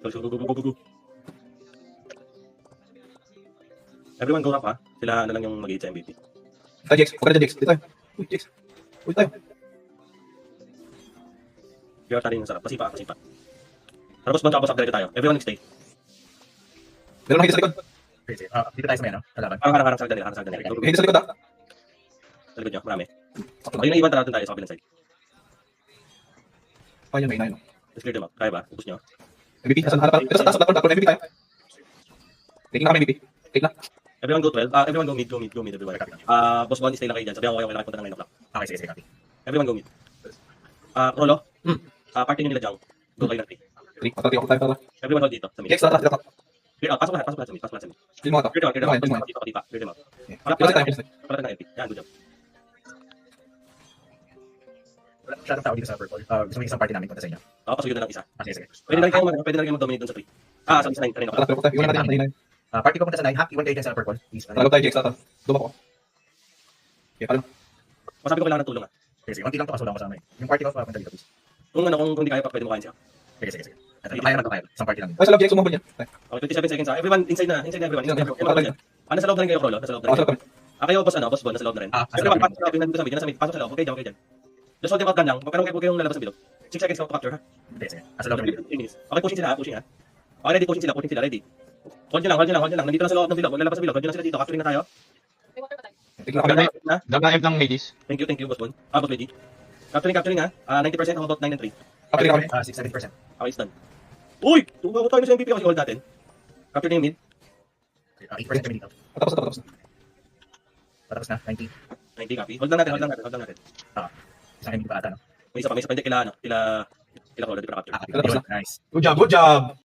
Go. Everyone go up ha. Sila na lang yung mag-hit sa MVP. Tayo, Jex. Huwag ka na dyan, Jex. Dito tayo. Uy, Jex. Uy, tayo. Pure tayo yung sarap. Pasipa. Tapos bunch up tayo. Everyone stay. Meron nakita sa likod. Dito tayo sa may ano, kalaban. Harang sa nila. Hindi sa likod ah. Sa likod nyo, marami. Ayun na iban tayo sa kabilang side. Ayun, may inayin. Let's clear them up. Kaya ba? Ubus nyo. MVP, nasa harap. Ito sa taas, MVP tayo. Taking na kami MVP. Take na. Everyone go 12. Everyone go mid, everyone. Boss Bon, stay lang kayo dyan. Sabihan ko kayo kailangan punta ng 9 o'clock. Okay, sige, copy. Everyone go mid. Rolo. Party nyo nila dyan. Go kayo ng 3. 3. Matati ako tayo. Tara. Everyone hold dito. Sa mid. Jex, tara. Clear out. Pasok lahat sa mid. Clear mo nga to. Clear them out. Okay, Clear them out. Pilas tayo. Palat ng MP. Yan, good job. Wala masyadong tao dito sa purple. Gusto mo yung isang party namin punta sa inyo. Pasok yun na lang isa. Sige. Pwede na rin kayo mag-dominate dun sa 3. Sa 9. Rin ako. Tara, pero tayo. Iwan natin ang 9. Party ko punta sa 9. Iwan kayo dyan sa purple. Please. Tara, tayo, Jex. Tara. Duma ko. Okay, pala. Masabi ko kailangan ng tulong ha. Sige, konti lang to kaso lang kasama eh. Yung party ko punta dito, please. Kung hindi kaya pa, pwede mo kain siya. Sige. Kaya. Isang party lang. Ay, sa loob, Jex. Umabol niya. Okay, 27 seconds ha. Everyone, inside na everyone. Nasa loob na rin kayo, Rolo. Nasa loob na Pasok rin. kami. Kayo, boss Bon, nasa loob na rin. Nasa Everyone, loob. pasok sa loob, nandito sa mid, nasa mid. Pasok sa loob, okay, dyan. Just hold them out lang. Huwag kayong lalabas sa bilog. 6 seconds to capture ha. Sige. Nasa loob namin. 3 minutes. Okay, pushing sila. Okay, ready, pushing sila, ready. Hold nyo lang. Nandito na sa loob ng bilog. Huwag lalabas sa bilog. Hold nyo lang sila dito. Capturing na tayo. Take na kami. Dab na M lang ladies. Thank you, boss Bon. Boss ready. Capturing ha. 90%, how about 9 and 3? Kapili kami. 6-7%. Okay, it's done. Uy! Tumagot tayo sa MVP kasi hold natin. Capture na yung mid. 8% kami dito. Tapos. Patapos na, 90. 90 copy. Hold lang natin. Isang MVP pa ata, no? May isa pa. Hindi kila Rolo. Di pa capture. Copy. Nice. Good job.